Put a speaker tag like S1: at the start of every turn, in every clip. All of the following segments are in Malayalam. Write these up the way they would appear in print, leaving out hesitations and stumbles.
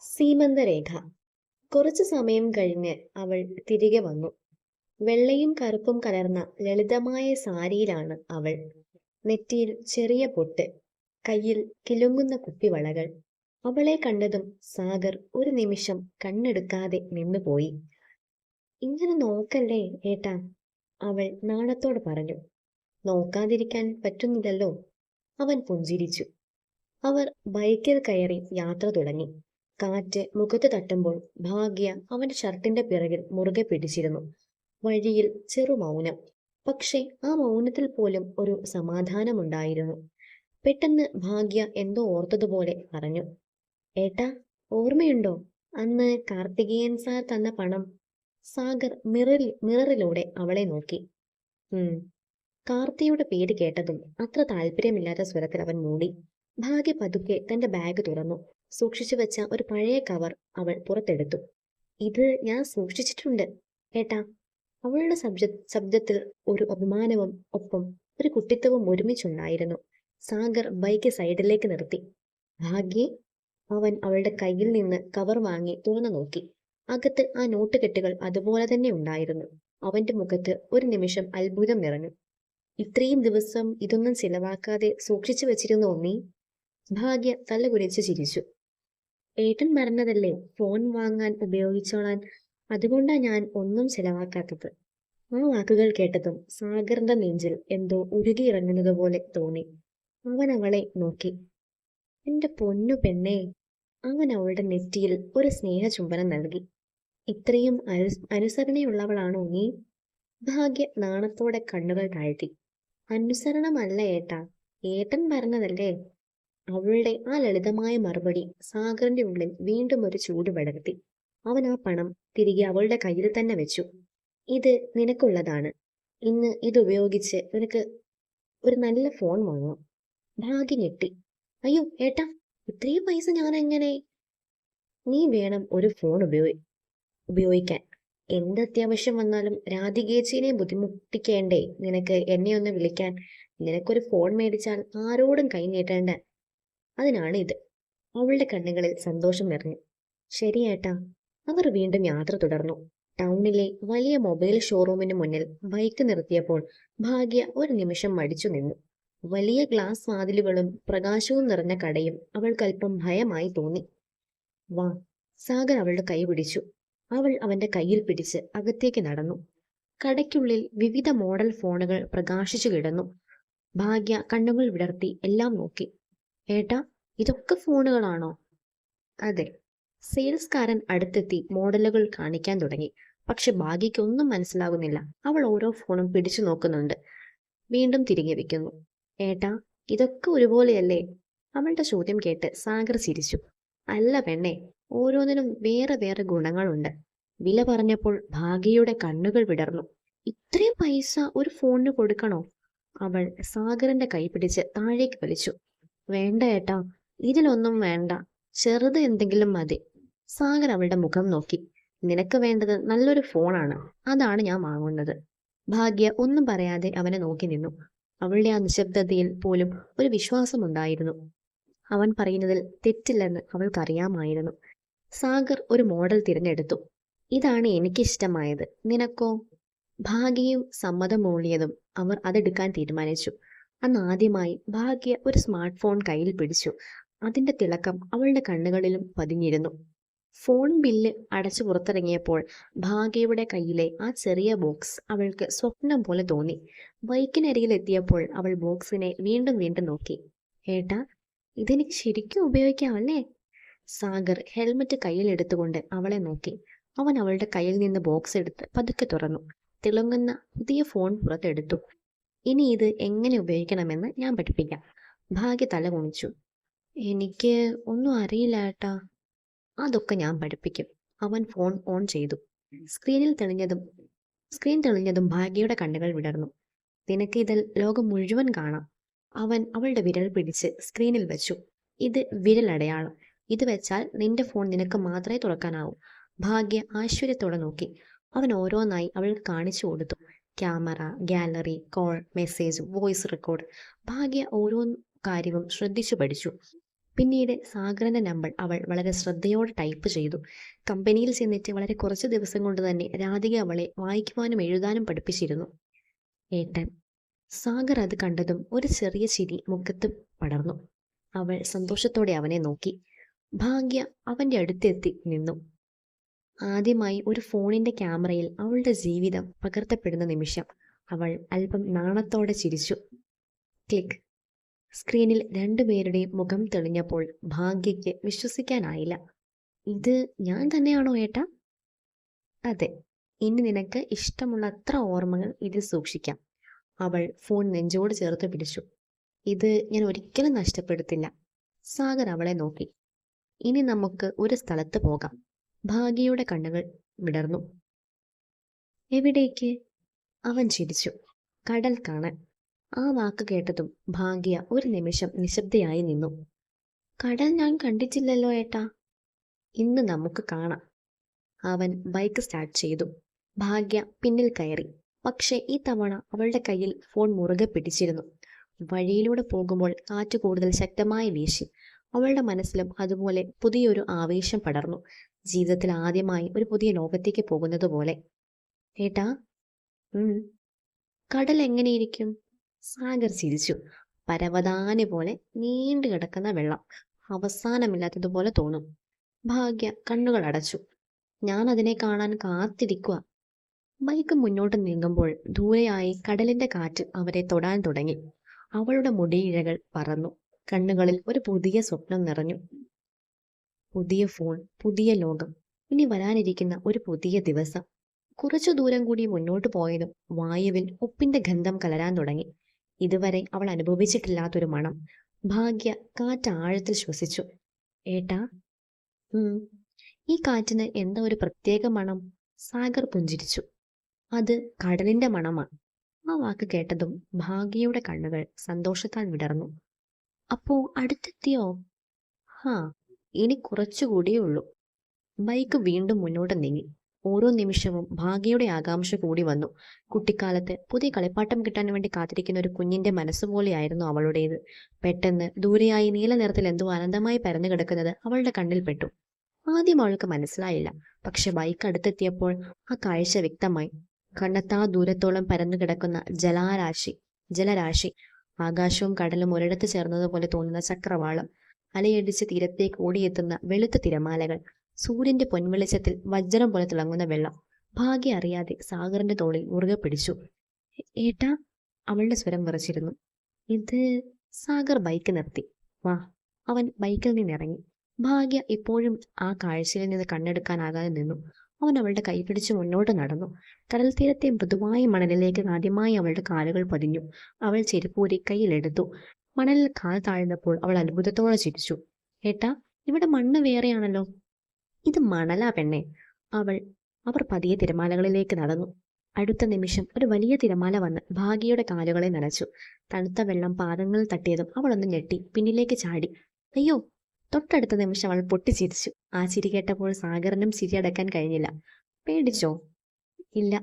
S1: സീമന്തരേഖ. കുറച്ചു സമയം കഴിഞ്ഞ് അവൾ തിരികെ വന്നു. വെള്ളയും കറുപ്പും കലർന്ന ലളിതമായ സാരിയിലാണ് അവൾ. നെറ്റിയിൽ ചെറിയ പൊട്ട്, കയ്യിൽ കിലുങ്ങുന്ന കുപ്പിവളകൾ. അവളെ കണ്ടതും സാഗർ ഒരു നിമിഷം കണ്ണെടുക്കാതെ നിന്നുപോയി. "ഇങ്ങനെ നോക്കല്ലേ ഏട്ടാ," അവൾ നാണത്തോടെ പറഞ്ഞു. "നോക്കാതിരിക്കാൻ പറ്റുന്നില്ലല്ലോ." അവൻ പുഞ്ചിരിച്ചു. അവർ ബൈക്കിൽ കയറി യാത്ര തുടങ്ങി. കാറ്റ് മുഖത്ത് തട്ടുമ്പോൾ ഭാഗ്യ അവന്റെ ഷർട്ടിന്റെ പിറകിൽ മുറുകെ പിടിച്ചിരുന്നു. വഴിയിൽ ചെറുമൗനം. പക്ഷേ ആ മൗനത്തിൽ പോലും ഒരു സമാധാനമുണ്ടായിരുന്നു. പെട്ടെന്ന് ഭാഗ്യ എന്തോ ഓർത്തതുപോലെ പറഞ്ഞു, "ഏട്ടാ, ഓർമ്മയുണ്ടോ അന്ന് കാർത്തികേയൻ സാർ തന്ന പണം?" സാഗർ മിററിലൂടെ അവളെ നോക്കി. ഉം. കാർത്തിയുടെ പേര് കേട്ടതും അത്ര താല്പര്യമില്ലാത്ത സ്വരത്തിൽ അവൻ മൂളി. ഭാഗ്യ പതുക്കെ തന്റെ ബാഗ് തുറന്നു. സൂക്ഷിച്ചു വെച്ച ഒരു പഴയ കവർ അവൾ പുറത്തെടുത്തു. "ഇത് ഞാൻ സൂക്ഷിച്ചിട്ടുണ്ട് ഏട്ടാ." അവളുടെ ശബ്ദത്തിൽ ഒരു അഭിമാനവും ഒപ്പം ഒരു കുട്ടിത്തവും ഒരുമിച്ചുണ്ടായിരുന്നു. സാഗർ ബൈക്ക് സൈഡിലേക്ക് നിർത്തി. "ഭാഗ്യേ." അവൻ അവളുടെ കയ്യിൽ നിന്ന് കവർ വാങ്ങി തുറന്നു നോക്കി. അകത്ത് ആ നോട്ടുകെട്ടുകൾ അതുപോലെ തന്നെ ഉണ്ടായിരുന്നു. അവന്റെ മുഖത്ത് ഒരു നിമിഷം അത്ഭുതം നിറഞ്ഞു. "ഇത്രയും ദിവസം ഇതൊന്നും ചിലവാക്കാതെ സൂക്ഷിച്ചു വെച്ചിരുന്നോ നീ?" ഭാഗ്യ തലകുനിച്ച് ചിരിച്ചു. "ഏട്ടൻ പറഞ്ഞതല്ലേ ഫോൺ വാങ്ങാൻ ഉപയോഗിച്ചോളാൻ, അതുകൊണ്ടാ ഞാൻ ഒന്നും ചെലവാക്കാത്തത്." ആ വാക്കുകൾ കേട്ടതും സാഗറിന്റെ നെഞ്ചിൽ എന്തോ ഉരുകിയിറങ്ങുന്നത് പോലെ തോന്നി. അവൻ അവളെ നോക്കി. "എന്റെ പൊന്നു പെണ്ണേ." അവൻ അവളുടെ നെറ്റിയിൽ ഒരു സ്നേഹചുംബനം നൽകി. "ഇത്രയും അനുസരണയുള്ളവളാണോ നീ?" ഭാഗ്യ നാണത്തോടെ കണ്ണുകൾ താഴ്ത്തി. "അനുസരണമല്ല ഏട്ടാ, ഏട്ടൻ പറഞ്ഞതല്ലേ." അവളുടെ ആ ലളിതമായ മറുപടി സാഗറിന്റെ ഉള്ളിൽ വീണ്ടും ഒരു ചൂട് പടർത്തി. അവൻ ആ പണം തിരികെ അവളുടെ കയ്യിൽ തന്നെ വെച്ചു. "ഇത് നിനക്കുള്ളതാണ്. ഇന്ന് ഇതുപയോഗിച്ച് നിനക്ക് ഒരു നല്ല ഫോൺ വാങ്ങാം." ഭാഗ്യ ഞെട്ടി. "അയ്യോ ഏട്ടാ, ഇത്രയും പൈസ ഞാൻ എങ്ങനെ?" "നീ വേണം ഒരു ഫോൺ ഉപയോഗിക്കാൻ. എന്ത് അത്യാവശ്യം വന്നാലും രാധികേച്ചിനെ ബുദ്ധിമുട്ടിക്കേണ്ടേ നിനക്ക് എന്നെ ഒന്ന് വിളിക്കാൻ? നിനക്കൊരു ഫോൺ മേടിച്ചാൽ ആരോടും കൈ നീട്ടേണ്ട. അതിനാണ് ഇത്." അവളുടെ കണ്ണുകളിൽ സന്തോഷം നിറഞ്ഞു. "ശരി ഏട്ടാ." അവർ വീണ്ടും യാത്ര തുടർന്നു. ടൗണിലെ വലിയ മൊബൈൽ ഷോറൂമിന് മുന്നിൽ ബൈക്ക് നിർത്തിയപ്പോൾ ഭാഗ്യ ഒരു നിമിഷം മടിച്ചു നിന്നു. വലിയ ഗ്ലാസ് വാതിലുകളും പ്രകാശവും നിറഞ്ഞ കടയും അവൾക്കല്പം ഭയമായി തോന്നി. "വാ." സാഗർ അവളുടെ കൈ പിടിച്ചു. അവൾ അവന്റെ കയ്യിൽ പിടിച്ച് അകത്തേക്ക് നടന്നു. കടയ്ക്കുള്ളിൽ വിവിധ മോഡൽ ഫോണുകൾ പ്രകാശിച്ചു കിടന്നു. ഭാഗ്യ കണ്ണുകൾ വിടർത്തി എല്ലാം നോക്കി. "ഏട്ടാ, ഇതൊക്കെ ഫോണുകളാണോ?" "അതെ." സെയിൽസ്കാരൻ അടുത്തെത്തി മോഡലുകൾ കാണിക്കാൻ തുടങ്ങി. പക്ഷെ ഭാഗ്യയ്ക്കൊന്നും മനസ്സിലാകുന്നില്ല. അവൾ ഓരോ ഫോണും പിടിച്ചു നോക്കുന്നുണ്ട്. വീണ്ടും തിരികെ വെക്കുന്നു. "ഏട്ടാ, ഇതൊക്കെ ഒരുപോലെയല്ലേ?" അവളുടെ ചോദ്യം കേട്ട് സാഗർ ചിരിച്ചു. "അല്ല പെണ്ണെ, ഓരോന്നിനും വേറെ വേറെ ഗുണങ്ങളുണ്ട്." വില പറഞ്ഞപ്പോൾ ഭാഗ്യയുടെ കണ്ണുകൾ വിടർന്നു. "ഇത്രയും പൈസ ഒരു ഫോണിന് കൊടുക്കണോ?" അവൾ സാഗറിന്റെ കൈ പിടിച്ച് താഴേക്ക് വലിച്ചു. "വേണ്ട ഏട്ടാ, ഇതിലൊന്നും വേണ്ട. ചെറുത് എന്തെങ്കിലും മതി." സാഗർ അവളുടെ മുഖം നോക്കി. "നിനക്ക് വേണ്ടത് നല്ലൊരു ഫോണാണ്. അതാണ് ഞാൻ വാങ്ങുന്നത്." ഭാഗ്യ ഒന്നും പറയാതെ അവനെ നോക്കി നിന്നു. അവളുടെ ആ നിശബ്ദതയിൽ പോലും ഒരു വിശ്വാസമുണ്ടായിരുന്നു. അവൻ പറയുന്നതിൽ തെറ്റില്ലെന്ന് അവൾക്കറിയാമായിരുന്നു. സാഗർ ഒരു മോഡൽ തിരഞ്ഞെടുത്തു. "ഇതാണ് എനിക്കിഷ്ടമായത്. നിനക്കോ?" ഭാഗ്യയും സമ്മതം മൂളിയതും അവർ അതെടുക്കാൻ തീരുമാനിച്ചു. അന്ന് ആദ്യമായി ഭാഗ്യ ഒരു സ്മാർട്ട് ഫോൺ കയ്യിൽ പിടിച്ചു. അതിന്റെ തിളക്കം അവളുടെ കണ്ണുകളിലും പതിഞ്ഞിരുന്നു. ഫോൺ ബില്ല് അടച്ചു പുറത്തിറങ്ങിയപ്പോൾ ഭാഗ്യയുടെ കയ്യിലെ ആ ചെറിയ ബോക്സ് അവൾക്ക് സ്വപ്നം പോലെ തോന്നി. ബൈക്കിനരികിലെത്തിയപ്പോൾ അവൾ ബോക്സിനെ വീണ്ടും വീണ്ടും നോക്കി. "ഏട്ടാ, ഇതെനിക്ക് ശരിക്കും ഉപയോഗിക്കാമല്ലേ?" സാഗർ ഹെൽമറ്റ് കയ്യിലെടുത്തുകൊണ്ട് അവളെ നോക്കി. അവൻ അവളുടെ കയ്യിൽ നിന്ന് ബോക്സ് എടുത്ത് പതുക്കെ തുറന്നു. തിളങ്ങുന്ന പുതിയ ഫോൺ പുറത്തെടുത്തു. "ഇനി ഇത് എങ്ങനെ ഉപയോഗിക്കണമെന്ന് ഞാൻ പഠിപ്പിക്കാം." ഭാഗ്യ തല കുണിച്ചു. "എനിക്ക് ഒന്നും അറിയില്ല ഏട്ടാ." "അതൊക്കെ ഞാൻ പഠിപ്പിക്കും." അവൻ ഫോൺ ഓൺ ചെയ്തു. സ്ക്രീൻ തെളിഞ്ഞതും ഭാഗ്യയുടെ കണ്ണുകൾ വിടർന്നു. "നിനക്ക് ഇതിൽ ലോകം മുഴുവൻ കാണാം." അവൻ അവളുടെ വിരൽ പിടിച്ച് സ്ക്രീനിൽ വെച്ചു. "ഇത് വിരലടയാളം. ഇത് വെച്ചാൽ നിന്റെ ഫോൺ നിനക്ക് മാത്രമേ തുറക്കാനാവൂ." ഭാഗ്യ ആശ്ചര്യത്തോടെ നോക്കി. അവൻ ഓരോന്നായി അവൾക്ക് കാണിച്ചു കൊടുത്തു. Camera, gallery, call, message, voice record. ഭാഗ്യ ഓരോ കാര്യവും ശ്രദ്ധിച്ചു പഠിച്ചു. പിന്നീട് സാഗറിന്റെ നമ്പർ അവൾ വളരെ ശ്രദ്ധയോടെ ടൈപ്പ് ചെയ്തു. കമ്പനിയിൽ ചെന്നിട്ട് വളരെ കുറച്ച് ദിവസം കൊണ്ട് തന്നെ രാധിക അവളെ വായിക്കുവാനും എഴുതാനും പഠിപ്പിച്ചിരുന്നു. ഏട്ടൻ. സാഗർ അത് കണ്ടതും ഒരു ചെറിയ ചിരി മുഖത്ത് പടർന്നു. അവൾ സന്തോഷത്തോടെ അവനെ നോക്കി. ഭാഗ്യ അവന്റെ അടുത്തെത്തി നിന്നു. ആദ്യമായി ഒരു ഫോണിന്റെ ക്യാമറയിൽ അവളുടെ ജീവിതം പകർത്തപ്പെടുന്ന നിമിഷം അവൾ അല്പം നാണത്തോടെ ചിരിച്ചു. ക്ലിക്ക്. സ്ക്രീനിൽ രണ്ടുപേരുടെയും മുഖം തെളിഞ്ഞപ്പോൾ ഭാഗ്യയ്ക്ക് വിശ്വസിക്കാനായില്ല. ഇത് ഞാൻ തന്നെയാണോ ഏട്ടാ? അതെ. ഇനി നിനക്ക് ഇഷ്ടമുള്ള അത്ര ഓർമ്മകൾ ഇതിൽ സൂക്ഷിക്കാം. അവൾ ഫോൺ നെഞ്ചോട് ചേർത്ത് പിടിച്ചു. ഇത് ഞാൻ ഒരിക്കലും നഷ്ടപ്പെടുത്തില്ല. സാഗർ അവളെ നോക്കി. ഇനി നമുക്ക് ഒരു സ്ഥലത്ത് പോകാം. ഭാഗ്യയുടെ കണ്ണുകൾ വിടർന്നു. എവിടേക്ക്? അവൻ ചിരിച്ചു. കടൽ കാണാൻ. ആ വാക്ക് കേട്ടതും ഭാഗ്യ ഒരു നിമിഷം നിശബ്ദയായി നിന്നു. കടൽ ഞാൻ കണ്ടിട്ടില്ലല്ലോ ഏട്ടാ. ഇന്ന് നമുക്ക് കാണാം. അവൻ ബൈക്ക് സ്റ്റാർട്ട് ചെയ്തു. ഭാഗ്യ പിന്നിൽ കയറി. പക്ഷെ ഈ തവണ അവളുടെ കയ്യിൽ ഫോൺ മുറുകെ പിടിച്ചിരുന്നു. വഴിയിലൂടെ പോകുമ്പോൾ കാറ്റ് കൂടുതൽ ശക്തമായി വീശി. അവളുടെ മനസ്സിലും അതുപോലെ പുതിയൊരു ആവേശം പടർന്നു. ജീവിതത്തിൽ ആദ്യമായി ഒരു പുതിയ ലോകത്തേക്ക് പോകുന്നത് പോലെ. ഏട്ടാ. കടൽ എങ്ങനെയിരിക്കും? സാഗർ ചിരിച്ചു. പരവതാനി പോലെ നീണ്ടു കിടക്കുന്ന വെള്ളം. അവസാനമില്ലാത്തതുപോലെ തോന്നും. ഭാഗ്യ കണ്ണുകൾ അടച്ചു. ഞാൻ അതിനെ കാണാൻ കാത്തിരിക്കുക. ബൈക്ക് മുന്നോട്ട് നീങ്ങുമ്പോൾ ദൂരെയായി കടലിന്റെ കാറ്റ് അവരെ തൊടാൻ തുടങ്ങി. അവളുടെ മുടിയിഴകൾ പറന്നു. കണ്ണുകളിൽ ഒരു പുതിയ സ്വപ്നം നിറഞ്ഞു. പുതിയ ഫോൺ, പുതിയ ലോകം, ഇനി വരാനിരിക്കുന്ന ഒരു പുതിയ ദിവസം. കുറച്ചു ദൂരം കൂടി മുന്നോട്ട് പോയതും വായുവിൽ ഉപ്പിന്റെ ഗന്ധം കലരാൻ തുടങ്ങി. ഇതുവരെ അവൾ അനുഭവിച്ചിട്ടില്ലാത്തൊരു മണം. ഭാഗ്യ കാറ്റ് ആഴത്തിൽ ശ്വസിച്ചു. ഏട്ടാ. ഈ കാറ്റിന് എന്താ ഒരു പ്രത്യേക മണം? സാഗർ പുഞ്ചിരിച്ചു. അത് കടലിന്റെ മണമാണ്. ആ വാക്ക് കേട്ടതും ഭാഗ്യയുടെ കണ്ണുകൾ സന്തോഷത്താൽ വിടർന്നു. അപ്പോ അടുത്തെത്തിയോ? ഹാ, ഇനി കുറച്ചുകൂടിയേ ഉള്ളൂ. ബൈക്ക് വീണ്ടും മുന്നോട്ട് നീങ്ങി. ഓരോ നിമിഷവും ഭാഗ്യയുടെ ആകാംക്ഷ കൂടി വന്നു. കുട്ടിക്കാലത്ത് പുതിയ കളിപ്പാട്ടം കിട്ടാൻ വേണ്ടി കാത്തിരിക്കുന്ന ഒരു കുഞ്ഞിന്റെ മനസ്സുപോലെയായിരുന്നു അവളുടേത്. പെട്ടെന്ന് ദൂരെയായി നീല നിറത്തിൽ എന്തോ അനന്തമായി പരന്നു കിടക്കുന്നത് അവളുടെ കണ്ണിൽ പെട്ടു. ആദ്യം അവൾക്ക് മനസ്സിലായില്ല. പക്ഷെ ബൈക്ക് അടുത്തെത്തിയപ്പോൾ ആ കാഴ്ച വ്യക്തമായി. കണ്ണെത്താ ദൂരത്തോളം പരന്നു കിടക്കുന്ന ജലരാശി. ആകാശവും കടലും ഒരിടത്ത് ചേർന്നതുപോലെ തോന്നുന്ന ചക്രവാളം. അലയടിച്ച് തീരത്തേക്ക് ഓടിയെത്തുന്ന വെളുത്ത തിരമാലകൾ. സൂര്യന്റെ പൊൻവെളിച്ചത്തിൽ വജ്രം പോലെ തിളങ്ങുന്ന വെള്ളം. ഭാഗ്യ അറിയാതെ സാഗറിന്റെ തോളിൽ മുറുകെ പിടിച്ചു. ഏട്ടാ. അവളുടെ സ്വരം വിറച്ചിരുന്നു. ഇത്. സാഗർ ബൈക്ക് നിർത്തി. വാ. അവൻ ബൈക്കിൽ നിന്നിറങ്ങി. ഭാഗ്യ ഇപ്പോഴും ആ കാഴ്ചയിൽ നിന്ന് കണ്ണെടുക്കാനാകാതെ നിന്നു. അവൻ അവളുടെ കൈ പിടിച്ച് മുന്നോട്ട് നടന്നു. കടൽ തീരത്തെ മൃദുവായ മണലിലേക്ക് ആദ്യമായി അവളുടെ കാലുകൾ പതിഞ്ഞു. അവൾ ചെരുപ്പൂരി കയ്യിലെടുത്തു. മണലിൽ കാൽ താഴ്ന്നപ്പോൾ അവൾ അത്ഭുതത്തോടെ ചിരിച്ചു. ഏട്ടാ, ഇവിടെ മണ്ണ് വേറെയാണല്ലോ. ഇത് മണലാ പെണ്ണെ. അവർ പതിയെ തിരമാലകളിലേക്ക് നടന്നു. അടുത്ത നിമിഷം ഒരു വലിയ തിരമാല വന്ന് ഭാഗ്യയുടെ കാലുകളെ നനച്ചു. തണുത്ത വെള്ളം പാദങ്ങളിൽ തട്ടിയതും അവളൊന്ന് ഞെട്ടി പിന്നിലേക്ക് ചാടി. അയ്യോ. തൊട്ടടുത്ത നിമിഷം അവൾ പൊട്ടിച്ചിരിച്ചു. ആ ചിരി കേട്ടപ്പോൾ സാഗറിനും ചിരി അടക്കാൻ കഴിഞ്ഞില്ല. പേടിച്ചോ? ഇല്ല.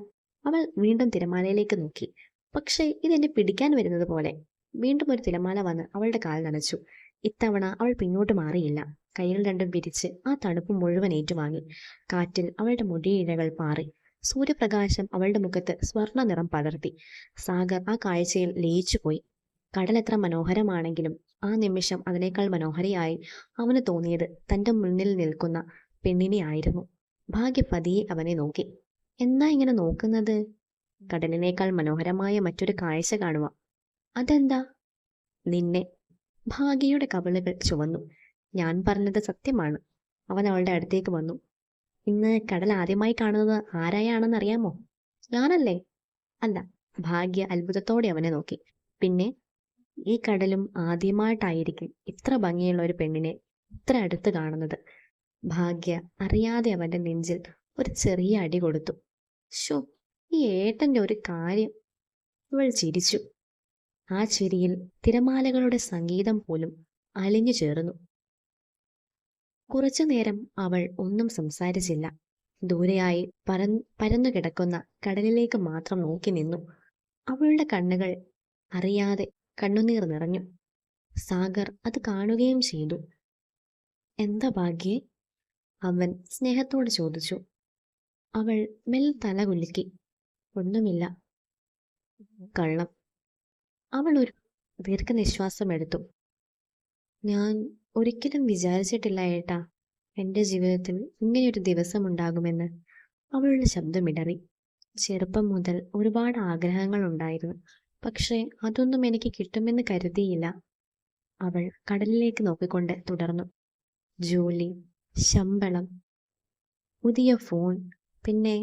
S1: അവൾ വീണ്ടും തിരമാലയിലേക്ക് നോക്കി. പക്ഷേ ഇതെന്നെ പിടിക്കാൻ വരുന്നത് പോലെ. വീണ്ടും ഒരു തിരമാല വന്ന് അവളുടെ കാൽ നനച്ചു. ഇത്തവണ അവൾ പിന്നോട്ട് മാറിയില്ല. കൈകൾ രണ്ടും വിരിച്ച് ആ തണുപ്പ് മുഴുവൻ ഏറ്റുവാങ്ങി. കാറ്റിൽ അവളുടെ മുടിയിഴകൾ പാറി. സൂര്യപ്രകാശം അവളുടെ മുഖത്ത് സ്വർണ്ണ നിറം പടർത്തി. സാഗർ ആ കാഴ്ചയിൽ ലയിച്ചുപോയി. കടൽ എത്ര മനോഹരമാണെങ്കിലും ആ നിമിഷം അതിനേക്കാൾ മനോഹരയായി അവന് തോന്നിയത് തന്റെ മുന്നിൽ നിൽക്കുന്ന പെണ്ണിനെ ആയിരുന്നു. ഭാഗ്യ പതിയെ അവനെ നോക്കി. എന്താ ഇങ്ങനെ നോക്കുന്നത്? കടലിനേക്കാൾ മനോഹരമായ മറ്റൊരു കാഴ്ച കാണുക. അതെന്താ? നിന്നെ. ഭാഗ്യയുടെ കവിളുകൾ ചുവന്നു. ഞാൻ പറഞ്ഞത് സത്യമാണ്. അവൻ അവളുടെ അടുത്തേക്ക് വന്നു. ഇന്ന് കടൽ ആദ്യമായി കാണുന്നത് ആരായാണെന്നറിയാമോ? ഞാനല്ലേ? അല്ല. ഭാഗ്യ അത്ഭുതത്തോടെ അവനെ നോക്കി. പിന്നെ ഈ കടലും ആദ്യമായിട്ടായിരിക്കും ഇത്ര ഭംഗിയുള്ള ഒരു പെണ്ണിനെ ഇത്ര അടുത്ത് കാണുന്നത്. ഭാഗ്യ അറിയാതെ അവന്റെ നെഞ്ചിൽ ഒരു ചെറിയ അടി കൊടുത്തു. ശോ, ഈ ഏട്ടന്റെ ഒരു കാര്യം. ഇവൾ ചിരിച്ചു. ആ ചിരിയിൽ തിരമാലകളുടെ സംഗീതം പോലും അലിഞ്ഞു ചേർന്നു. കുറച്ചു നേരം അവൾ ഒന്നും സംസാരിച്ചില്ല. ദൂരെയായി പരന്നു കിടക്കുന്ന കടലിലേക്ക് മാത്രം നോക്കി നിന്നു. അവളുടെ കണ്ണുകൾ അറിയാതെ കണ്ണുനീർ നിറഞ്ഞു. സാഗർ അത് കാണുകയും ചെയ്തു. എന്താ ഭാഗ്യേ? അവൻ സ്നേഹത്തോട് ചോദിച്ചു. അവൾ മെല്ലെ തല കുലുക്കി. ഒന്നുമില്ല. കള്ളം. അവൾ ഒരു ദീർഘനിശ്വാസം എടുത്തു. ഞാൻ ഒരിക്കലും വിചാരിച്ചിട്ടില്ല ഏട്ടാ, എൻ്റെ ജീവിതത്തിൽ ഇങ്ങനെയൊരു ദിവസമുണ്ടാകുമെന്ന്. അവളുടെ ശബ്ദമിടറി. ചെറുപ്പം മുതൽ ഒരുപാട് ആഗ്രഹങ്ങൾ ഉണ്ടായിരുന്നു, പക്ഷേ അതൊന്നും എനിക്ക് കിട്ടുമെന്ന് കരുതിയില്ല. അവൾ കടലിലേക്ക് നോക്കിക്കൊണ്ട് തുടർന്നു. ജോലി, ശമ്പളം, പുതിയ ഫോൺ, പിന്നെ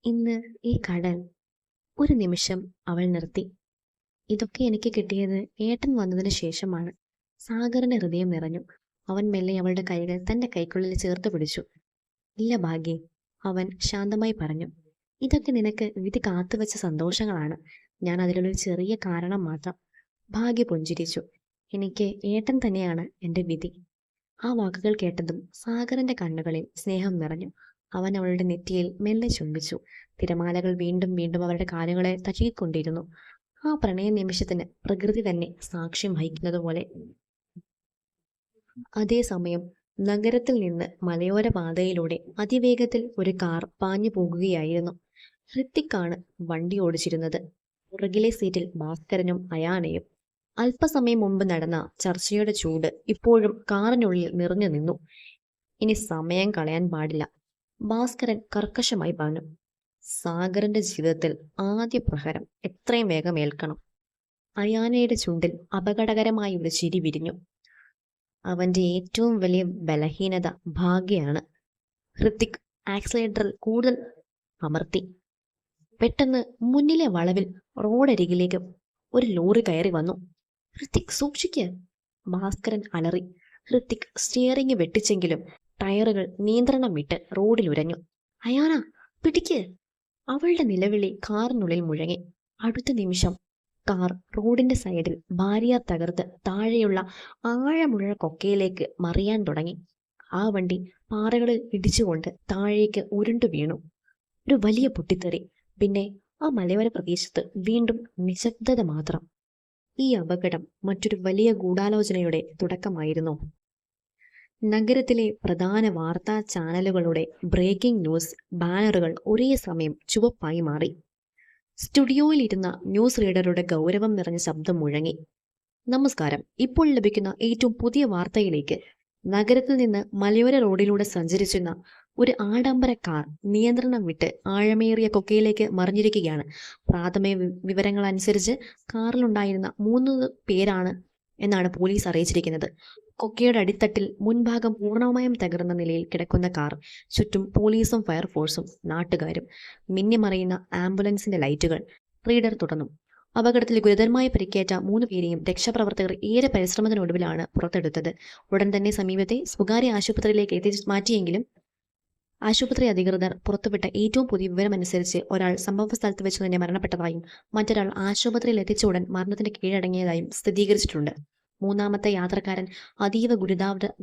S1: ഇന്ന് ഈ കടൽ. ഒരു നിമിഷം അവൾ നിർത്തി. ഇതൊക്കെ എനിക്ക് കിട്ടിയത് ഏട്ടൻ വന്നതിന് ശേഷമാണ്. സാഗറിന്റെ ഹൃദയം നിറഞ്ഞു. അവൻ മെല്ലെ അവളുടെ കൈകൾ തന്റെ കൈക്കുള്ളിൽ ചേർത്ത് പിടിച്ചു. ഇല്ല ഭാഗ്യേ, അവൻ ശാന്തമായി പറഞ്ഞു. ഇതൊക്കെ നിനക്ക് വിധി കാത്തുവെച്ച സന്തോഷങ്ങളാണ്. ഞാൻ അതിലൊരു ചെറിയ കാരണം മാത്രം. ഭാഗ്യ പുഞ്ചിരിച്ചു. എനിക്ക് ഏട്ടൻ തന്നെയാണ് എൻ്റെ വിധി. ആ വാക്കുകൾ കേട്ടതും സാഗറിന്റെ കണ്ണുകളിൽ സ്നേഹം നിറഞ്ഞു. അവൻ അവളുടെ നെറ്റിയിൽ മെല്ലെ ചുംബിച്ചു. തിരമാലകൾ വീണ്ടും വീണ്ടും അവരുടെ കാലുകളെ തഴുകിക്കൊണ്ടിരുന്നു. ആ പ്രണയ നിമിഷത്തിന് പ്രകൃതി തന്നെ സാക്ഷ്യം വഹിക്കുന്നത് പോലെ. അതേസമയം നഗരത്തിൽ നിന്ന് മലയോര പാതയിലൂടെ അതിവേഗത്തിൽ ഒരു കാർ പാഞ്ഞു പോകുകയായിരുന്നു. ഹൃത്തിക്കാണ് വണ്ടി ഓടിച്ചിരുന്നത്. പുറകിലെ സീറ്റിൽ ഭാസ്കരനും അയാനയും. അല്പസമയം മുമ്പ് നടന്ന ചർച്ചയുടെ ചൂട് ഇപ്പോഴും കാറിനുള്ളിൽ നിറഞ്ഞു നിന്നു. ഇനി സമയം കളയാൻ പാടില്ല, ഭാസ്കരൻ കർക്കശമായി പറഞ്ഞു. സാഗറിന്റെ ജീവിതത്തിൽ ആദ്യ പ്രഹരം എത്രയും വേഗം ഏൽക്കണം. അയാനയുടെ ചുണ്ടിൽ അപകടകരമായ ഒരു ചിരി വിരിഞ്ഞു. അവന്റെ ഏറ്റവും വലിയ ബലഹീനത ഭാഗ്യയാണ്. ഹൃത്തിക് ആക്സിലേറ്ററിൽ കൂടുതൽ അമർത്തി. പെട്ടെന്ന് മുന്നിലെ വളവിൽ റോഡരികിലേക്ക് ഒരു ലോറി കയറി വന്നു. ഹൃത്തിക് സൂക്ഷിക്കുക, ഭാസ്കരൻ അലറി. ഹൃത്തിക് സ്റ്റിയറിംഗ് വെട്ടിച്ചെങ്കിലും ടയറുകൾ നിയന്ത്രണം വിട്ട് റോഡിൽ ഉരഞ്ഞു. അയാന, പിടിക്ക്! അവളുടെ നിലവിളി കാറിനുള്ളിൽ മുഴങ്ങി. അടുത്ത നിമിഷം കാർ റോഡിന്റെ സൈഡിൽ ബാരിയർ തകർത്ത് താഴെയുള്ള ആഴമുള്ള കൊക്കയിലേക്ക് മറിയാൻ തുടങ്ങി. ആ വണ്ടി പാറകളിൽ ഇടിച്ചുകൊണ്ട് താഴേക്ക് ഉരുണ്ടു വീണു. ഒരു വലിയ പൊട്ടിത്തെറി. പിന്നെ ആ മലയോര പ്രദേശത്ത് വീണ്ടും നിശബ്ദത മാത്രം. ഈ അപകടം മറ്റൊരു വലിയ ഗൂഢാലോചനയുടെ തുടക്കമായിരുന്നു. നഗരത്തിലെ പ്രധാന വാർത്താ ചാനലുകളുടെ ബ്രേക്കിംഗ് ന്യൂസ് ബാനറുകൾ ഒരേ സമയം ചുവപ്പായി മാറി. സ്റ്റുഡിയോയിലിരുന്ന ന്യൂസ് റീഡറുടെ ഗൗരവം നിറഞ്ഞ ശബ്ദം മുഴങ്ങി. നമസ്കാരം, ഇപ്പോൾ ലഭിക്കുന്ന ഏറ്റവും പുതിയ വാർത്തയിലേക്ക്. നഗരത്തിൽ നിന്ന് മലയോര റോഡിലൂടെ സഞ്ചരിച്ചിരുന്ന ഒരു ആഡംബര കാർ നിയന്ത്രണം വിട്ട് ആഴമേറിയ കൊക്കയിലേക്ക് മറിഞ്ഞിരിക്കുകയാണ്. പ്രാഥമിക വിവരങ്ങൾ അനുസരിച്ച് കാറിലുണ്ടായിരുന്ന 3 പേരാണ് എന്നാണ് പോലീസ് അറിയിച്ചിരിക്കുന്നത്. കൊക്കയുടെ അടിത്തട്ടിൽ മുൻഭാഗം പൂർണ്ണമായും തകർന്ന നിലയിൽ കിടക്കുന്ന കാർ. ചുറ്റും പോലീസും ഫയർഫോഴ്സും നാട്ടുകാരും. മിന്നിമറയുന്ന ആംബുലൻസിന്റെ ലൈറ്റുകൾ. റീഡർ തുടർന്നു. അപകടത്തിൽ ഗുരുതരമായി പരിക്കേറ്റ 3 പേരെയും രക്ഷാപ്രവർത്തകർ ഏറെ പരിശ്രമത്തിനൊടുവിലാണ് പുറത്തെടുത്തത്. ഉടൻ തന്നെ സമീപത്തെ സ്വകാര്യ ആശുപത്രിയിലേക്ക് എത്തിച്ചു മാറ്റിയെങ്കിലും ആശുപത്രി അധികൃതർ പുറത്തുവിട്ട ഏറ്റവും പുതിയ വിവരമനുസരിച്ച് ഒരാൾ സംഭവ സ്ഥലത്ത് വെച്ച് തന്നെ മരണപ്പെട്ടതായും മറ്റൊരാൾ ആശുപത്രിയിൽ എത്തിച്ച ഉടൻ മരണത്തിന് കീഴടങ്ങിയതായും സ്ഥിരീകരിച്ചിട്ടുണ്ട്. 3ാമത്തെ യാത്രക്കാരൻ അതീവ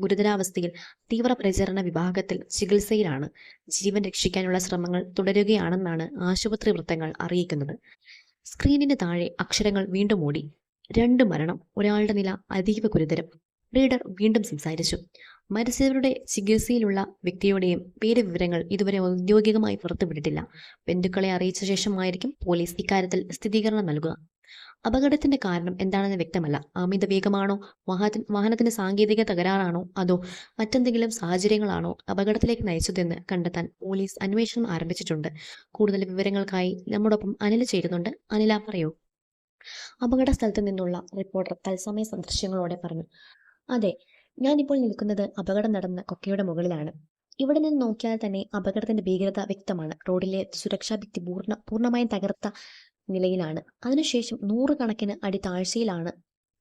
S1: ഗുരുതരാവസ്ഥയിൽ തീവ്രപരിചരണ വിഭാഗത്തിൽ ചികിത്സയിലാണ്. ജീവൻ രക്ഷിക്കാനുള്ള ശ്രമങ്ങൾ തുടരുകയാണെന്നാണ് ആശുപത്രി വൃത്തങ്ങൾ അറിയിക്കുന്നത്. സ്ക്രീനിന് താഴെ അക്ഷരങ്ങൾ വീണ്ടും ഓടി. 2 മരണം, ഒരാളുടെ നില അതീവ ഗുരുതരം. റീഡർ വീണ്ടും സംസാരിച്ചു. മരിച്ചവരുടെ ചികിത്സയിലുള്ള വ്യക്തിയുടെയും പേര് വിവരങ്ങൾ ഇതുവരെ ഔദ്യോഗികമായി പുറത്തുവിട്ടിട്ടില്ല. ബന്ധുക്കളെ അറിയിച്ച ശേഷമായിരിക്കും പോലീസ് ഇക്കാര്യത്തിൽ സ്ഥിരീകരണം നൽകുക. അപകടത്തിന്റെ കാരണം എന്താണെന്ന് വ്യക്തമല്ല. അമിത വേഗമാണോ, വാഹനത്തിന് സാങ്കേതിക തകരാറാണോ, അതോ മറ്റെന്തെങ്കിലും സാഹചര്യങ്ങളാണോ അപകടത്തിലേക്ക് നയിച്ചതെന്ന് കണ്ടെത്താൻ പോലീസ് അന്വേഷണം ആരംഭിച്ചിട്ടുണ്ട്. കൂടുതൽ വിവരങ്ങൾക്കായി നമ്മോടൊപ്പം അനിൽ ചേരുന്നുണ്ട്. അനില, പറയൂ. അപകട സ്ഥലത്ത് നിന്നുള്ള റിപ്പോർട്ടർ തത്സമയ സന്ദർശങ്ങളോടെ പറഞ്ഞു. അതെ, ഞാനിപ്പോൾ നിൽക്കുന്നത് അപകടം നടന്ന കൊക്കയുടെ മുകളിലാണ്. ഇവിടെ നിന്ന് നോക്കിയാൽ തന്നെ അപകടത്തിന്റെ ഭീകരത വ്യക്തമാണ്. റോഡിലെ സുരക്ഷാ ഭിത്തി പൂർണ്ണമായും തകർത്ത നിലയിലാണ്. അതിനുശേഷം 100 കണക്കിന് അടി താഴ്ചയിലാണ്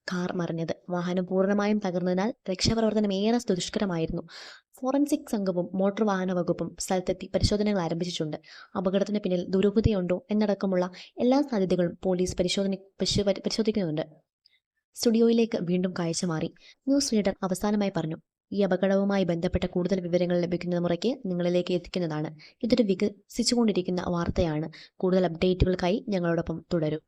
S1: കാർ മറിഞ്ഞത്. വാഹനം പൂർണ്ണമായും തകർന്നതിനാൽ രക്ഷാപ്രവർത്തനം ഏറെ ദുഷ്കരമായിരുന്നു. ഫോറൻസിക് സംഘവും മോട്ടോർ വാഹന വകുപ്പും സ്ഥലത്തെത്തി പരിശോധനകൾ ആരംഭിച്ചിട്ടുണ്ട്. അപകടത്തിന് പിന്നിൽ ദുരൂഹതയുണ്ടോ എന്നടക്കമുള്ള എല്ലാ സാധ്യതകളും പോലീസ് പരിശോധിക്കുന്നുണ്ട്. സ്റ്റുഡിയോയിലേക്ക് വീണ്ടും കാഴ്ച മാറി. ന്യൂസ് റീഡർ അവസാനമായി പറഞ്ഞു. ഈ അപകടവുമായി ബന്ധപ്പെട്ട കൂടുതൽ വിവരങ്ങൾ ലഭിക്കുന്ന മുറയ്ക്ക് നിങ്ങളിലേക്ക് എത്തിക്കുന്നതാണ്. ഇതൊരു വികസിച്ചുകൊണ്ടിരിക്കുന്ന വാർത്തയാണ്. കൂടുതൽ അപ്ഡേറ്റുകൾക്കായി ഞങ്ങളോടൊപ്പം തുടരൂ.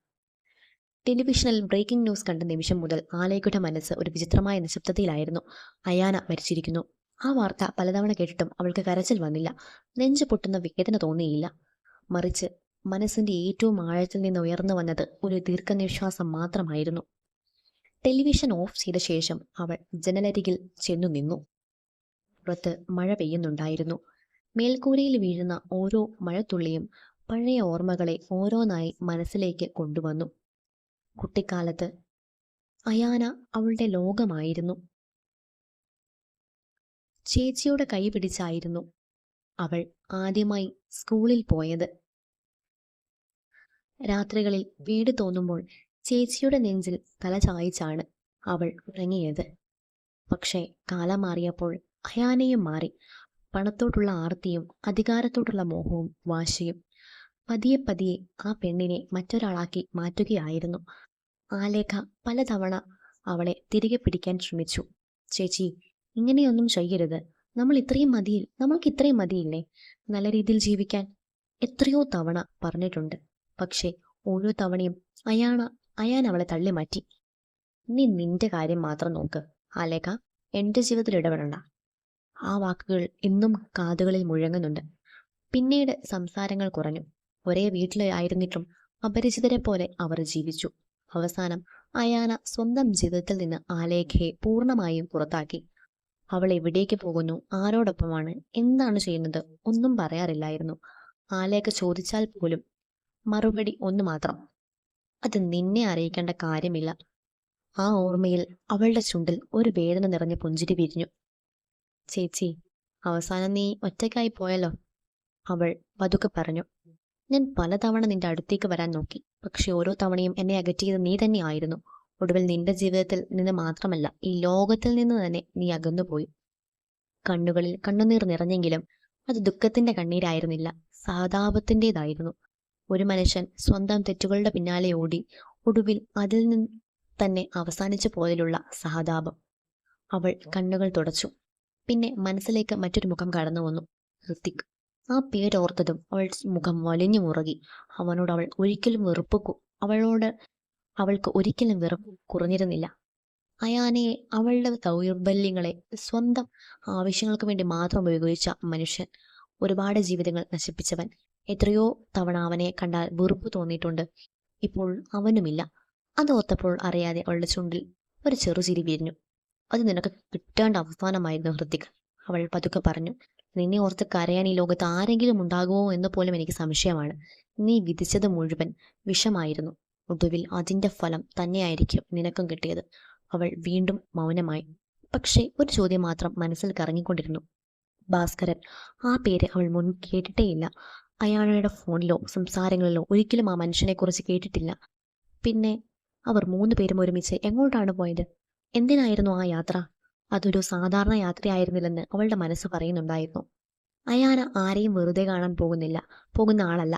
S1: ടെലിവിഷനിൽ ബ്രേക്കിംഗ് ന്യൂസ് കണ്ട നിമിഷം മുതൽ ആലയയുടെ മനസ്സ് ഒരു വിചിത്രമായ നിശബ്ദതയിലായിരുന്നു. അയാന മരിച്ചിരിക്കുന്നു. ആ വാർത്ത പലതവണ കേട്ടിട്ടും അവൾക്ക് കരച്ചിൽ വന്നില്ല. നെഞ്ചു പൊട്ടുന്ന വേദന തോന്നിയില്ല. മറിച്ച് മനസ്സിന്റെ ഏറ്റവും ആഴത്തിൽ നിന്ന് ഉയർന്നു വന്നത് ഒരു ദീർഘനിശ്വാസം മാത്രമായിരുന്നു. ടെലിവിഷൻ ഓഫ് ചെയ്ത ശേഷം അവൾ ജനലരികിൽ ചെന്നു നിന്നു. പുറത്ത് മഴ പെയ്യുന്നുണ്ടായിരുന്നു. മേൽക്കൂരയിൽ വീഴുന്ന ഓരോ മഴത്തുള്ളിയും പഴയ ഓർമ്മകളെ ഓരോന്നായി മനസ്സിലേക്ക് കൊണ്ടുവന്നു. കുട്ടിക്കാലത്ത് അയാന അവളുടെ ലോകമായിരുന്നു. ചേച്ചിയുടെ കൈ പിടിച്ചായിരുന്നു അവൾ ആദ്യമായി സ്കൂളിൽ പോയത്. രാത്രികളിൽ വീട് തോന്നുമ്പോൾ ചേച്ചിയുടെ നെഞ്ചിൽ തല ചായ്ച്ചാണ് അവൾ ഉറങ്ങിയത്. പക്ഷേ കാലം മാറിയപ്പോൾ അയാനയും മാറി. പണത്തോടുള്ള ആർത്തിയും അധികാരത്തോടുള്ള മോഹവും വാശിയും പതിയെ പതിയെ ആ പെണ്ണിനെ മറ്റൊരാളാക്കി മാറ്റുകയായിരുന്നു. ആലേഖ പലതവണ അവളെ തിരികെ പിടിക്കാൻ ശ്രമിച്ചു. ചേച്ചി, ഇങ്ങനെയൊന്നും ചെയ്യരുത്. നമ്മൾക്ക് ഇത്രയും മതിയില്ലേ നല്ല രീതിയിൽ ജീവിക്കാൻ? എത്രയോ തവണ പറഞ്ഞിട്ടുണ്ട്. പക്ഷേ ഓരോ തവണയും അയാൻ അവളെ തള്ളി മാറ്റി. നീ നിന്റെ കാര്യം മാത്രം നോക്ക് ആലേഖ, എന്റെ ജീവിതത്തിൽ ഇടപെടണ്ട. ആ വാക്കുകൾ ഇന്നും കാതുകളിൽ മുഴങ്ങുന്നുണ്ട്. പിന്നീട് സംസാരങ്ങൾ കുറഞ്ഞു. ഒരേ വീട്ടിലായിരുന്നിട്ടും അപരിചിതരെ പോലെ അവർ ജീവിച്ചു. അവസാനം അയാന സ്വന്തം ജീവിതത്തിൽ നിന്ന് ആലേഖയെ പൂർണ്ണമായും പുറത്താക്കി. അവൾ എവിടേക്ക് പോകുന്നു, ആരോടൊപ്പമാണ്, എന്താണ് ചെയ്യുന്നത് ഒന്നും പറയാറില്ലായിരുന്നു. ആലേഖ ചോദിച്ചാൽ പോലും മറുപടി ഒന്ന് മാത്രം: അത് നിന്നെ അറിയിക്കേണ്ട കാര്യമില്ല. ആ ഓർമ്മയിൽ അവളുടെ ചുണ്ടിൽ ഒരു വേദന നിറഞ്ഞ പുഞ്ചിരി വിരിഞ്ഞു. ചേച്ചി, അവസാനം നീ ഒറ്റയ്ക്കായി പോയല്ലോ, അവൾ പതുക്കെ പറഞ്ഞു. ഞാൻ പലതവണ നിന്റെ അടുത്തേക്ക് വരാൻ നോക്കി. പക്ഷെ ഓരോ തവണയും എന്നെ അകറ്റിയത് നീ തന്നെ ആയിരുന്നു. ഒടുവിൽ നിന്റെ ജീവിതത്തിൽ നിന്ന് മാത്രമല്ല, ഈ ലോകത്തിൽ നിന്ന് തന്നെ നീ അകന്നുപോയി. കണ്ണുകളിൽ കണ്ണുനീർ നിറഞ്ഞെങ്കിലും അത് ദുഃഖത്തിന്റെ കണ്ണീരായിരുന്നില്ല, സഹതാപത്തിൻ്റെതായിരുന്നു. ഒരു മനുഷ്യൻ സ്വന്തം തെറ്റുകളുടെ പിന്നാലെ ഓടി ഒടുവിൽ അതിൽ നിന്ന് തന്നെ അവസാനിച്ചു പോയതിലുള്ള സഹതാപം. അവൾ കണ്ണുകൾ തുടച്ചു. പിന്നെ മനസ്സിലേക്ക് മറ്റൊരു മുഖം കടന്നു വന്നു: ഋത്തിക്. ആ പേരോർത്തതും അവൾ മുഖം വലിഞ്ഞു മുറുകി. അവനോട് അവൾക്ക് ഒരിക്കലും വെറുപ്പ് കുറഞ്ഞിരുന്നില്ല. അയാനയെ, അവളുടെ ദൗർബല്യങ്ങളെ സ്വന്തം ആവശ്യങ്ങൾക്ക് വേണ്ടി മാത്രം ഉപയോഗിച്ച മനുഷ്യൻ, ഒരുപാട് ജീവിതങ്ങൾ നശിപ്പിച്ചവൻ. എത്രയോ തവണ അവനെ കണ്ടാൽ വെറുപ്പ് തോന്നിയിട്ടുണ്ട്. ഇപ്പോൾ അവനുമില്ല. അതോർത്തപ്പോൾ അറിയാതെ അവളുടെ ചുണ്ടിൽ ഒരു ചെറുചിരി വിരിഞ്ഞു. അത് നിനക്ക് കിട്ടേണ്ട അവസാനമായിരുന്നു ഹൃത്തിക്, അവൾ പതുക്കെ പറഞ്ഞു. നിന്നെ ഓർത്ത് കരയാൻ ഈ ലോകത്ത് ആരെങ്കിലും ഉണ്ടാകുമോ എന്ന് പോലും എനിക്ക് സംശയമാണ്. നീ വിധിച്ചത് മുഴുവൻ വിഷമായിരുന്നു. ഒടുവിൽ അതിന്റെ ഫലം തന്നെയായിരിക്കും നിനക്കും കിട്ടിയത്. അവൾ വീണ്ടും മൗനമായി. പക്ഷേ ഒരു ചോദ്യം മാത്രം മനസ്സിൽ കറങ്ങിക്കൊണ്ടിരുന്നു: ഭാസ്കരൻ. ആ പേര് അവൾ മുൻ കേട്ടിട്ടേയില്ല. അയാളുടെ ഫോണിലോ സംസാരങ്ങളിലോ ഒരിക്കലും ആ മനുഷ്യനെക്കുറിച്ച് കേട്ടിട്ടില്ല. പിന്നെ അവർ 3 പേരും ഒരുമിച്ച് എങ്ങോട്ടാണ് പോയത്? എന്തിനായിരുന്നു ആ യാത്ര? അതൊരു സാധാരണ യാത്രയായിരുന്നില്ലെന്ന് അവളുടെ മനസ്സ് പറയുന്നുണ്ടായിരുന്നു. അയാന ആരെയും വെറുതെ കാണാൻ പോകുന്ന ആളല്ല.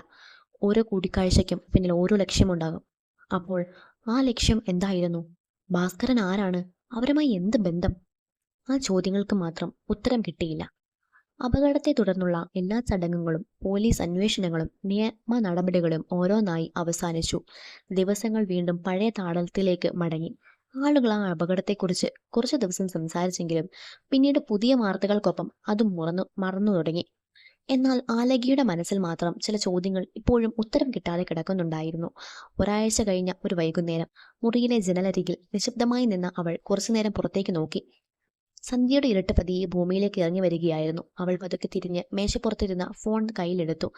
S1: ഓരോ കൂടിക്കാഴ്ചയ്ക്കും പിന്നിൽ ഓരോ ലക്ഷ്യമുണ്ടാകും. അപ്പോൾ ആ ലക്ഷ്യം എന്തായിരുന്നു? ഭാസ്കരൻ ആരാണ്? അവരുമായി എന്ത് ബന്ധം? ആ ചോദ്യങ്ങൾക്ക് മാത്രം ഉത്തരം കിട്ടിയില്ല. അപകടത്തെ തുടർന്നുള്ള എല്ലാ ചടങ്ങുകളും പോലീസ് അന്വേഷണങ്ങളും നിയമ നടപടികളും ഓരോന്നായി അവസാനിച്ചു. ദിവസങ്ങൾ വീണ്ടും പഴയ താളത്തിലേക്ക് മടങ്ങി. ആളുകൾ ആ അപകടത്തെക്കുറിച്ച് കുറച്ചു ദിവസം സംസാരിച്ചെങ്കിലും പിന്നീട് പുതിയ വാർത്തകൾക്കൊപ്പം അതും മറന്നു തുടങ്ങി. എന്നാൽ ആലകിയുടെ മനസ്സിൽ മാത്രം ചില ചോദ്യങ്ങൾ ഇപ്പോഴും ഉത്തരം കിട്ടാതെ കിടക്കുന്നുണ്ടായിരുന്നു. ഒരാഴ്ച കഴിഞ്ഞ ഒരു വൈകുന്നേരം മുറിയിലെ ജനലരികിൽ നിശബ്ദമായി നിന്ന അവൾ കുറച്ചുനേരം പുറത്തേക്ക് നോക്കി. സന്ധ്യയുടെ ഇരുട്ട് പതിയെ ഭൂമിയിലേക്ക് ഇറങ്ങി വരികയായിരുന്നു. അവൾ പതുക്കെ തിരിഞ്ഞ് മേശപ്പുറത്തിരുന്ന ഫോൺ കയ്യിലെടുത്തു.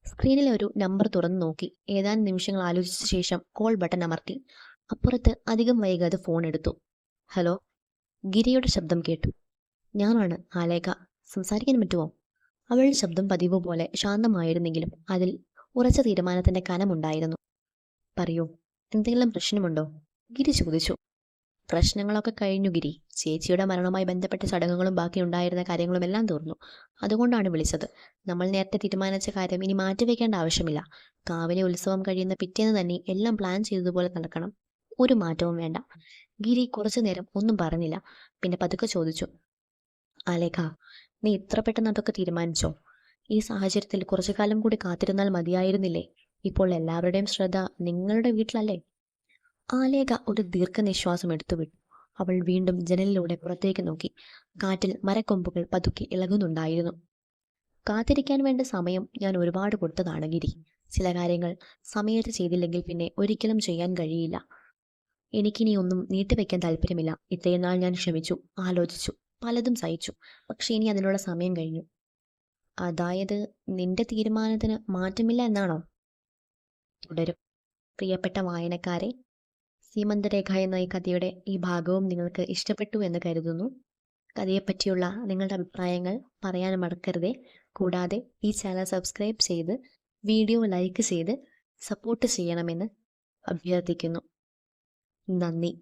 S1: സ്ക്രീനിലെ ഒരു നമ്പർ തുറന്നു നോക്കി. ഏതാനും നിമിഷങ്ങൾ ആലോചിച്ച ശേഷം കോൾ ബട്ടൺ അമർത്തി. അപ്പുറത്ത് അധികം വൈകാതെ ഫോൺ എടുത്തു. ഹലോ, ഗിരിയുടെ ശബ്ദം കേട്ടു. ഞാനാണ് ആലേഖ, സംസാരിക്കാൻ പറ്റുമോ? അവളുടെ ശബ്ദം പതിവ് പോലെ ശാന്തമായിരുന്നെങ്കിലും അതിൽ ഉറച്ച തീരുമാനത്തിന്റെ കനമുണ്ടായിരുന്നു. പറയൂ, എന്തെങ്കിലും പ്രശ്നമുണ്ടോ? ഗിരി ചോദിച്ചു. പ്രശ്നങ്ങളൊക്കെ കഴിഞ്ഞു ഗിരി. ചേച്ചിയുടെ മരണവുമായി ബന്ധപ്പെട്ട ചടങ്ങുകളും ബാക്കിയുണ്ടായിരുന്ന കാര്യങ്ങളും എല്ലാം തീർന്നു. അതുകൊണ്ടാണ് വിളിച്ചത്. നമ്മൾ നേരത്തെ തീരുമാനിച്ച കാര്യം ഇനി മാറ്റിവെക്കേണ്ട ആവശ്യമില്ല. കാവിലെ ഉത്സവം കഴിയുന്ന പിറ്റേന്ന് തന്നെ എല്ലാം പ്ലാൻ ചെയ്തതുപോലെ നടക്കണം. ഒരു മാറ്റവും വേണ്ട. ഗിരി കുറച്ചു നേരം ഒന്നും പറഞ്ഞില്ല. പിന്നെ പതുക്കെ ചോദിച്ചു, ആലേഖ, നീ ഇത്ര പെട്ടെന്ന് അതൊക്കെ തീരുമാനിച്ചോ? ഈ സാഹചര്യത്തിൽ കുറച്ചു കാലം കൂടി കാത്തിരുന്നാൽ മതിയായിരുന്നില്ലേ? ഇപ്പോൾ എല്ലാവരുടെയും ശ്രദ്ധ നിങ്ങളുടെ വീട്ടിലല്ലേ? ആലേഖ ഒരു ദീർഘനിശ്വാസം എടുത്തുവിട്ടു. അവൾ വീണ്ടും ജനലിലൂടെ പുറത്തേക്ക് നോക്കി. കാറ്റിൽ മരക്കൊമ്പുകൾ പതുക്കെ ഇളകുന്നുണ്ടായിരുന്നു. കാത്തിരിക്കാൻ വേണ്ട സമയം ഞാൻ ഒരുപാട് കൊടുത്തതാണ് ഗിരി. ചില കാര്യങ്ങൾ സമയത്ത് ചെയ്തില്ലെങ്കിൽ പിന്നെ ഒരിക്കലും ചെയ്യാൻ കഴിയില്ല. എനിക്കിനി ഒന്നും നീട്ടിവെക്കാൻ താല്പര്യമില്ല. ഇത്രയും നാൾ ഞാൻ ക്ഷമിച്ചു, ആലോചിച്ചു, പലതും സഹിച്ചു. പക്ഷെ ഇനി അതിനുള്ള സമയം കഴിഞ്ഞു. അതായത് നിന്റെ തീരുമാനത്തിന് മാറ്റമില്ല എന്നാണോ? തുടരും. പ്രിയപ്പെട്ട വായനക്കാരെ, സീമന്തരേഖ എന്ന ഈ കഥയുടെ ഈ ഭാഗവും നിങ്ങൾക്ക് ഇഷ്ടപ്പെട്ടു എന്ന് കരുതുന്നു. കഥയെപ്പറ്റിയുള്ള നിങ്ങളുടെ അഭിപ്രായങ്ങൾ പറയാൻ മറക്കരുതേ. കൂടാതെ ഈ ചാനൽ സബ്സ്ക്രൈബ് ചെയ്ത് വീഡിയോ ലൈക്ക് ചെയ്ത് സപ്പോർട്ട് ചെയ്യണമെന്ന് അഭ്യർത്ഥിക്കുന്നു. നന്ദി.